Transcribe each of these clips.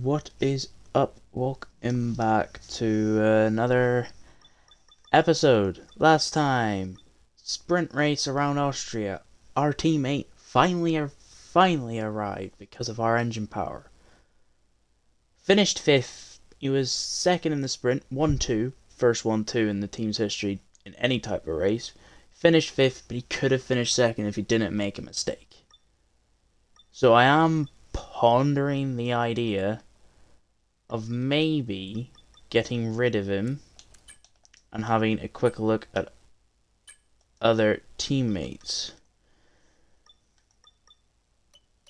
What is up? Welcome back to another episode. Last time, sprint race around Austria. Our teammate finally arrived because of our engine power. Finished 5th. He was second in the sprint, 1-2, first 1-2 in the team's history in any type of race. Finished 5th, but he could have finished second if he didn't make a mistake. So I am pondering the idea of maybe getting rid of him and having a quick look at other teammates,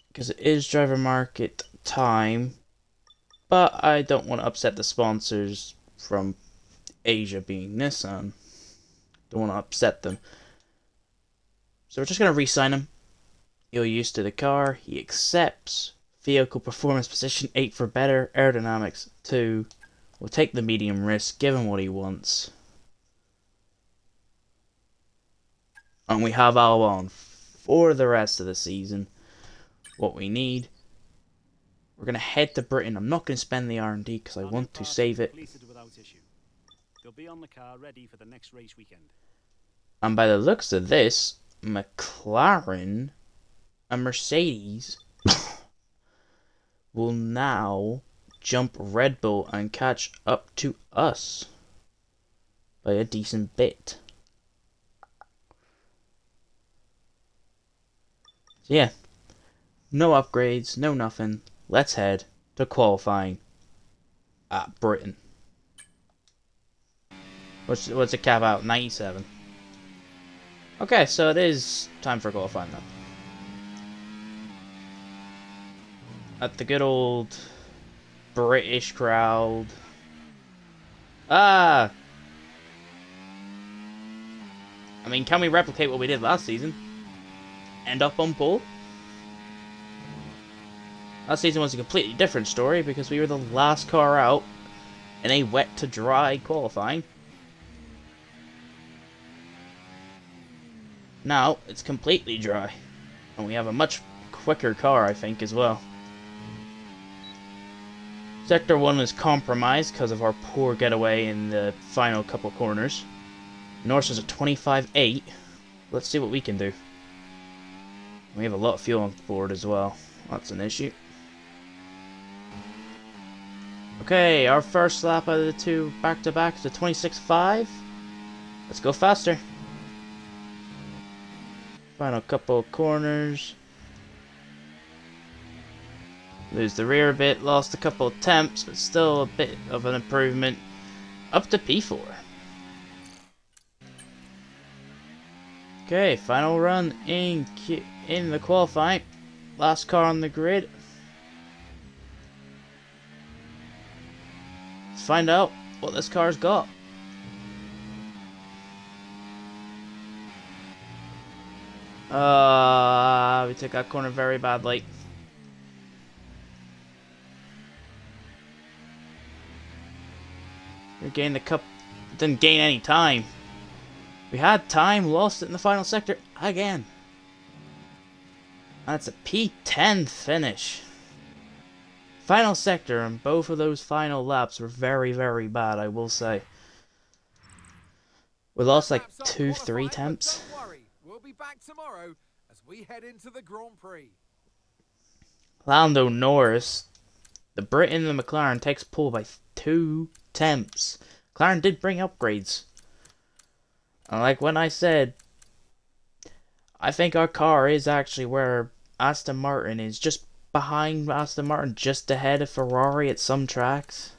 because it is driver market time, but I don't want to upset the sponsors from Asia, being Nissan. Don't want to upset them, so we're just going to re-sign him. He'll used to the car. He accepts. Vehicle performance position 8 for better. Aerodynamics 2. We'll take the medium risk, give him what he wants. And we have albon for the rest of the season. What we need. We're going to head to Britain. I'm not going to spend the R&D because I want to save it. They'll be on the car ready for the next race weekend. And by the looks of this, McLaren and Mercedes will now jump Red Bull and catch up to us by a decent bit. So yeah, no upgrades, no nothing. Let's head to qualifying at Britain. What's the cap out? 97. Okay, so it is time for qualifying then. At the good old British crowd. I mean, can we replicate what we did last season? End up on pole? Last season was a completely different story because we were the last car out in a wet to dry qualifying. Now, it's completely dry. And we have a much quicker car, I think, as well. Sector 1 is compromised because of our poor getaway in the final couple corners. Norris is a 25.8. Let's see what we can do. We have a lot of fuel on board as well. That's an issue. Okay, our first lap out of the two back-to-back is a 26.5. Let's go faster. Final couple of corners. Lose the rear a bit, lost a couple of temps, but still a bit of an improvement. Up to P4. Okay, final run in the qualifying. Last car on the grid. Let's find out what this car's got. We took that corner very badly. We gained the cup. Didn't gain any time. We had time, lost it in the final sector again. That's a P10 finish. Final sector, and both of those final laps were very, very bad, I will say. We lost like 2-3 temps. Don't worry, we'll be back tomorrow as we head into the Grand Prix. Lando Norris, the Brit in the McLaren, takes pole by 2 temps. McLaren did bring upgrades. And like when I said, I think our car is actually where Aston Martin is, just behind Aston Martin, just ahead of Ferrari at some tracks.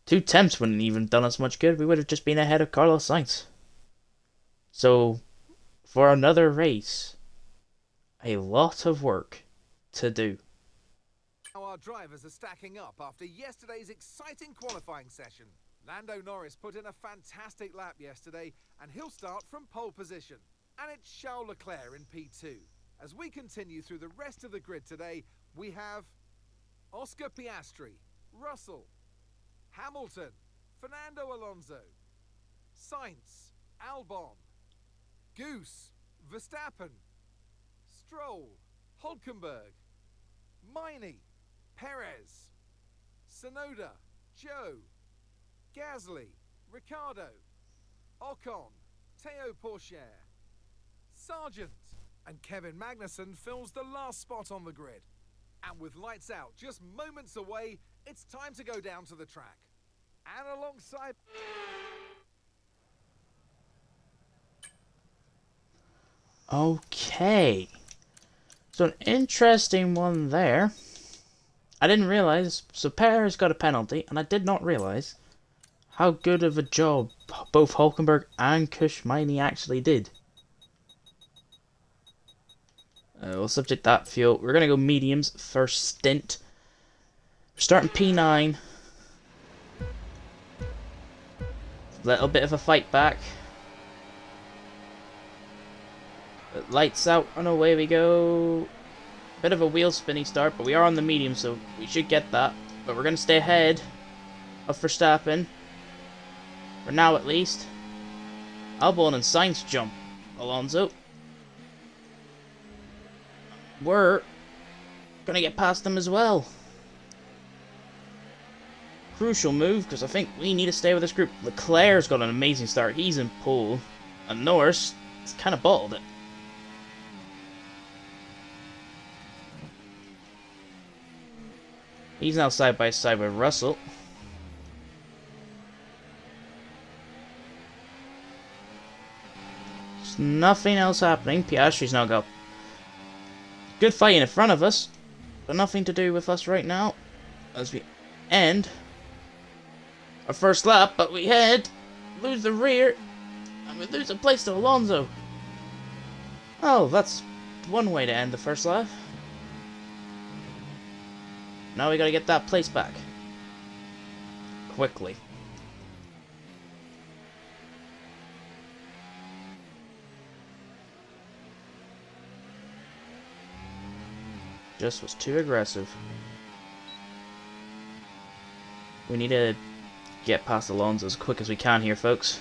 2 temps wouldn't even done us much good. We would have just been ahead of Carlos Sainz. So, for another race, a lot of work to do. Now our drivers are stacking up after yesterday's exciting qualifying session. Lando Norris put in a fantastic lap yesterday, and he'll start from pole position. And it's Charles Leclerc in P2. As we continue through the rest of the grid today, we have Oscar Piastri, Russell, Hamilton, Fernando Alonso, Sainz, Albon, Goose, Verstappen, Stroll, Hulkenberg, Miney, Perez, Sonoda, Joe, Gasly, Ricardo, Ocon, Teo Pourchaire, Sargent, and Kevin Magnussen fills the last spot on the grid. And with lights out just moments away, it's time to go down to the track. And alongside... Okay. So an interesting one there. I didn't realize, so Perez got a penalty, and I did not realize how good of a job both Hulkenberg and Kushmini actually did. We'll subject that fuel. We're going to go mediums first stint. We're starting P9. Little bit of a fight back. Lights out and away we go. Bit of a wheel spinny start, but we are on the medium, so we should get that. But we're going to stay ahead of Verstappen. For now, at least. Albon and Sainz jump Alonso. We're going to get past them as well. Crucial move, because I think we need to stay with this group. Leclerc's got an amazing start. He's in pole. And Norris has kind of bottled it. He's now side by side with Russell. There's nothing else happening. Piastri's now got good fight in front of us, but nothing to do with us right now as we end our first lap, but we lose the rear, and we lose a place to Alonso. Oh, that's one way to end the first lap. Now we gotta get that place back. Quickly. Just was too aggressive. We need to get past Alonso as quick as we can here, folks.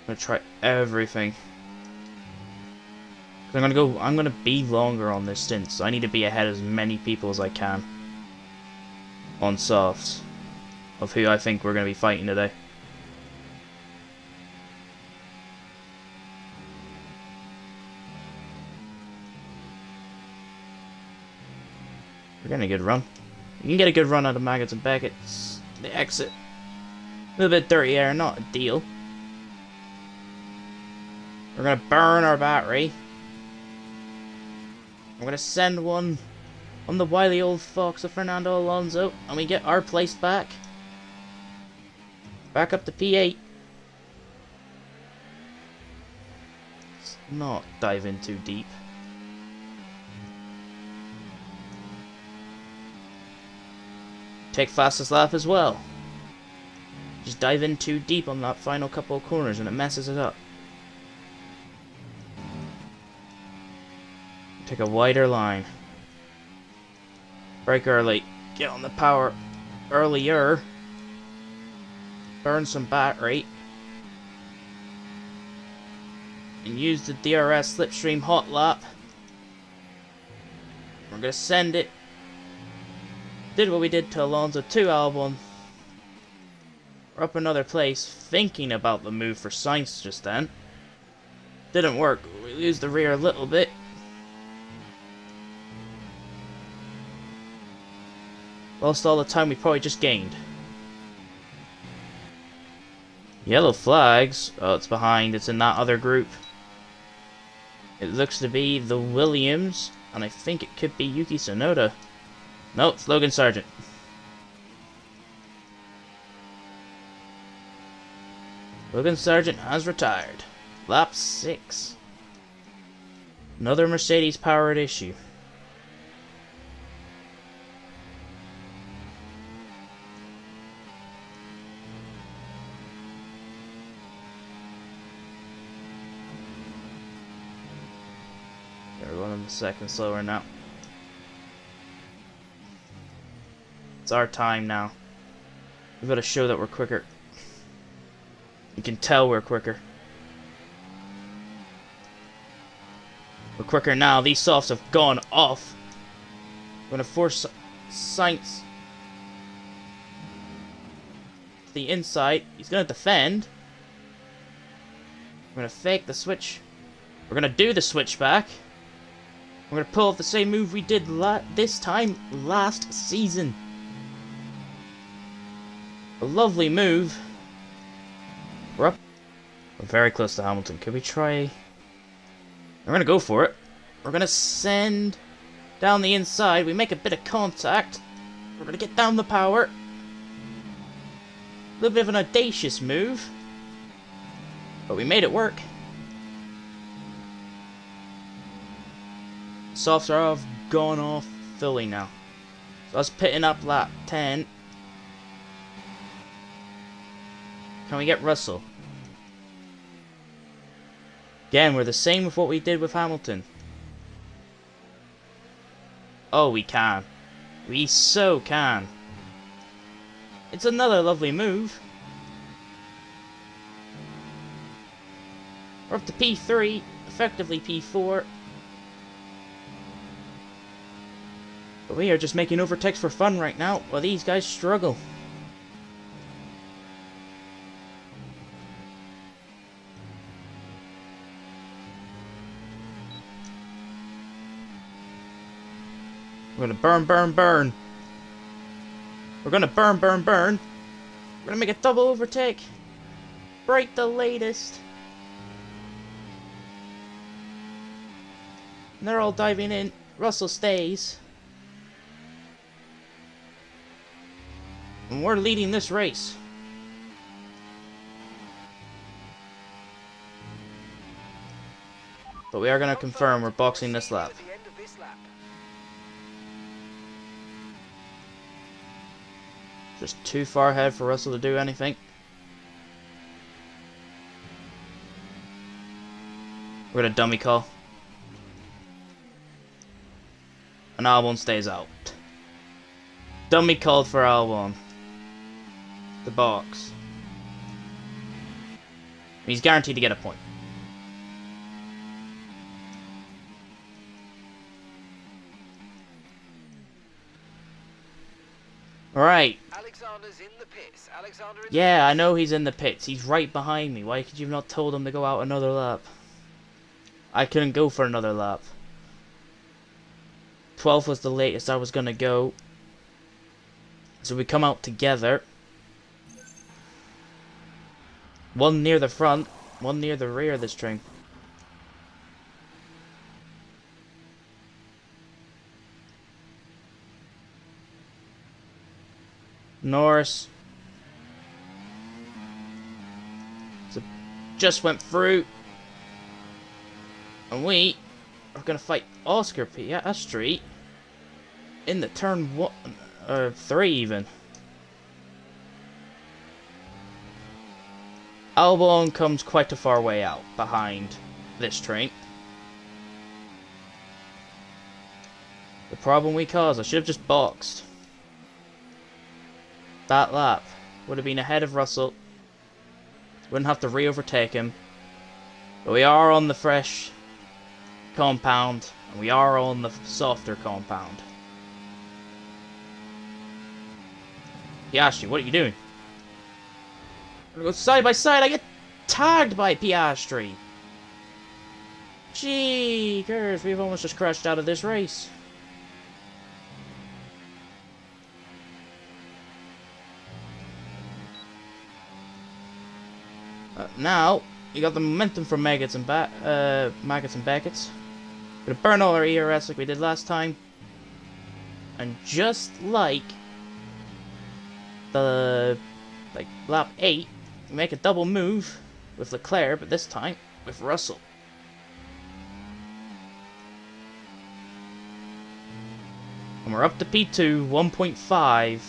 I'm gonna try everything. I'm gonna be longer on this stint, so I need to be ahead of as many people as I can on softs of who I think we're gonna be fighting today. We're getting a good run. You can get a good run out of Maggots and Beckett's. The exit. A little bit dirty air, not a deal. We're gonna burn our battery. I'm gonna send one on the wily old fox of Fernando Alonso, and we get our place back. Back up to P8. Let's not dive in too deep. Take fastest lap as well. Just dive in too deep on that final couple of corners and it messes it up. Take a wider line. Brake early. Get on the power earlier. Burn some battery. And use the DRS slipstream hot lap. We're going to send it. Did what we did to Alonso to Albon. We're up another place, thinking about the move for Sainz just then. Didn't work. We lose the rear a little bit. Lost all the time we probably just gained. Yellow flags. Oh, it's behind. It's in that other group. It looks to be the Williams, and I think it could be Yuki Tsunoda. No, it's Logan Sargent. Logan Sargent has retired. Lap 6. Another Mercedes-powered issue. They're 1 second slower now. It's our time now. We've got to show that we're quicker. You can tell we're quicker. We're quicker now. These softs have gone off. We're going to force Sainz to the inside. He's going to defend. We're going to fake the switch. We're going to do the switch back. We're going to pull off the same move we did this time last season. A lovely move. We're up. We're very close to Hamilton. Could we try... We're going to go for it. We're going to send down the inside. We make a bit of contact. We're going to get down the power. A little bit of an audacious move. But we made it work. Softs are gone off fully now. So us pitting up lap 10. Can we get Russell? Again, we're the same with what we did with Hamilton. Oh, we can. We so can. It's another lovely move. We're up to P3, effectively P4. But we are just making overtakes for fun right now, while these guys struggle. We're gonna burn, burn, burn. We're gonna burn, burn, burn. We're gonna make a double overtake. Break the latest. And they're all diving in. Russell stays. And we're leading this race. But we are going to confirm we're boxing this lap. Just too far ahead for Russell to do anything. We're going to dummy call. And albon stays out. Dummy called for albon. The box. He's guaranteed to get a point. Alright. Alexander's in the pits. Yeah, I know he's in the pits. He's right behind me. Why could you have not told him to go out another lap? I couldn't go for another lap. 12 was the latest I was gonna go. So we come out together. One near the front, one near the rear of this train. Norris. So just went through. And we are going to fight Oscar Piastri in the turn 1, or 3 even. Albon comes quite a far way out behind this train. The problem we caused, I should have just boxed. That lap would have been ahead of Russell. Wouldn't have to re-overtake him. But we are on the fresh compound, and we are on the softer compound. Piastri, what are you doing? I'm gonna go side by side. I get tagged by Piastri. Gee, curse, we've almost just crashed out of this race. Now, we got the momentum from Maggots and Beckett's. Gonna burn all our ERS like we did last time. And just like the lap 8, we make a double move with Leclerc, but this time with Russell. And we're up to P2, 1.5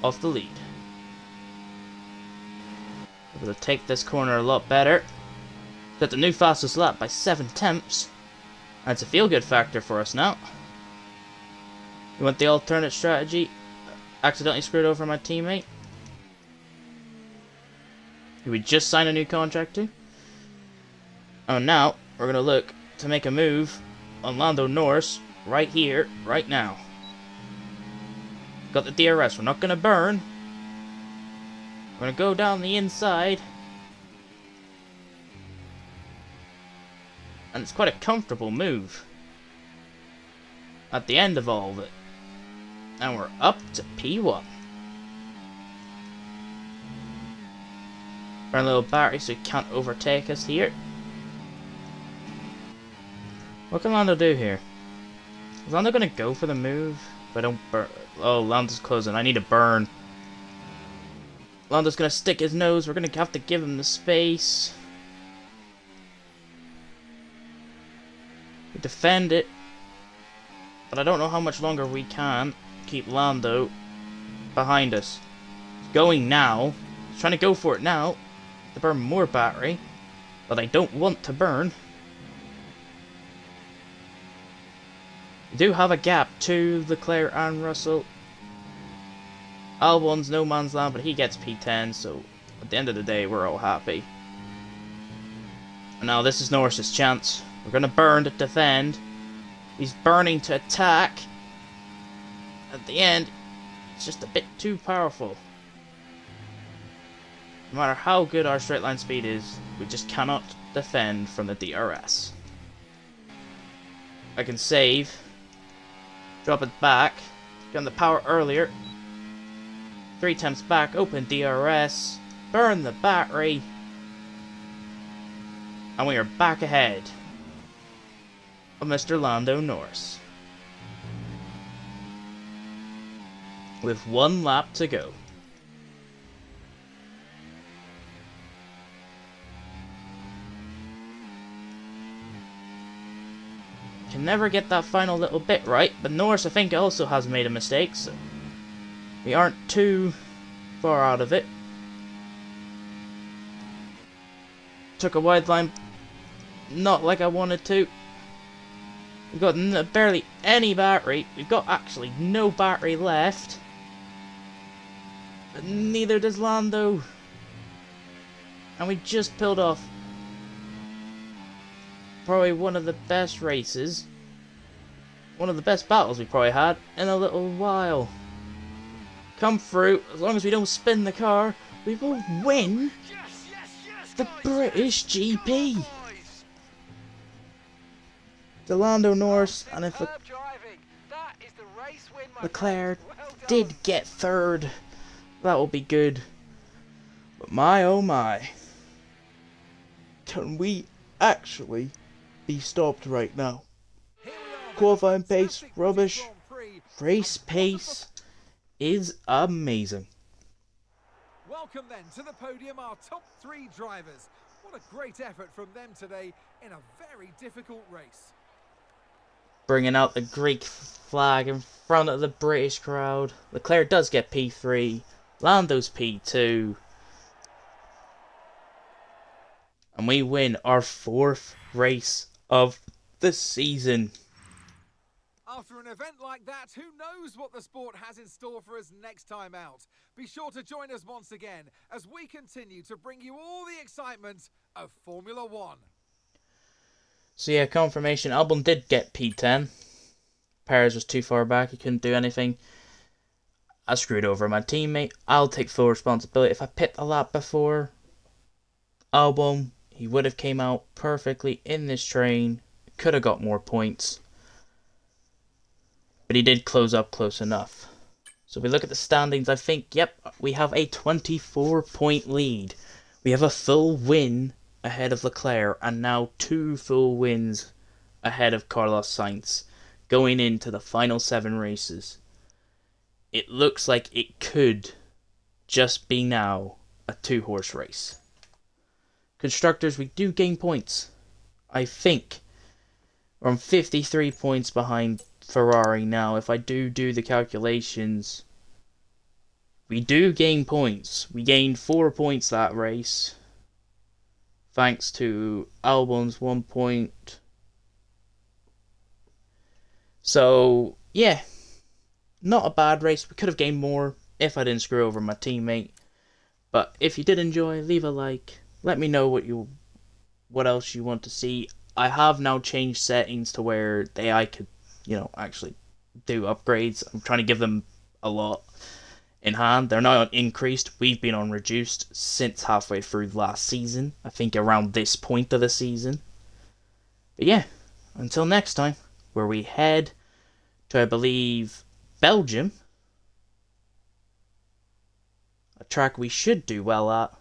off the lead. Able to take this corner a lot better. Set the new fastest lap by 7 tenths. That's a feel-good factor for us now. We went the alternate strategy. Accidentally screwed over my teammate, who we just signed a new contract to. Oh, now we're going to look to make a move on Lando Norris right here, right now. Got the DRS. We're not going to burn. We're going to go down the inside. And it's quite a comfortable move at the end of all of it. And we're up to P1. Burn a little battery so he can't overtake us here. What can Lando do here? Is Lando going to go for the move? If I don't burn... Oh, Lando's closing. I need to burn. Lando's going to stick his nose. We're going to have to give him the space. We defend it. But I don't know how much longer we can keep Lando behind us. He's going now. He's trying to go for it now. To burn more battery. That I don't want to burn. We do have a gap to Leclerc and Russell. Albon's no man's land, but he gets P10, so at the end of the day, we're all happy. And now this is Norris's chance. We're going to burn to defend. He's burning to attack. At the end, it's just a bit too powerful. No matter how good our straight line speed is, we just cannot defend from the DRS. I can save. Drop it back. Get on the power earlier. 3 times back. Open DRS. Burn the battery. And we are back ahead of Mr. Lando Norris. With 1 lap to go. Can never get that final little bit right, but Norris I think also has made a mistake, so we aren't too far out of it. Took a wide line, not like I wanted to. We've got barely any battery. We've got actually no battery left. But neither does Lando. And we just pulled off probably one of the best races. One of the best battles we probably had in a little while. Come through. As long as we don't spin the car, we will win the British GP. The Lando Norris, and if Leclerc did get third, that will be good. But my oh my, can we actually be stopped right now? Qualifying pace, rubbish. Race pace is amazing. Welcome then to the podium, our top 3 drivers. What a great effort from them today in a very difficult race. Bringing out the Greek flag in front of the British crowd. Leclerc does get P3. Lando's P2. And we win our 4th race of the season. After an event like that, who knows what the sport has in store for us next time out? Be sure to join us once again as we continue to bring you all the excitement of Formula 1. So yeah, confirmation, Albon did get P10. Perez was too far back, he couldn't do anything. I screwed over my teammate. I'll take full responsibility. If I pit the lap before Albon, he would have came out perfectly in this train. Could have got more points. But he did close up close enough. So if we look at the standings, I think, yep, we have a 24-point lead. We have a full win ahead of Leclerc, and now 2 full wins ahead of Carlos Sainz, going into the final 7 races. It looks like it could just be now a 2-horse race. Constructors, we do gain points. I think we're on 53 points behind Ferrari now. If I do the calculations, we do gain points. We gained 4 points that race, thanks to Albon's 1 point. So yeah, not a bad race. We could have gained more if I didn't screw over my teammate. But if you did enjoy, leave a like. Let me know what else you want to see. I have now changed settings to where the AI could, actually do upgrades. I'm trying to give them a lot in hand. They're now on increased. We've been on reduced since halfway through last season. I think around this point of the season. But yeah, until next time, where we head to, I believe, Belgium. A track we should do well at.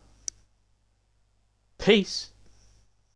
Peace.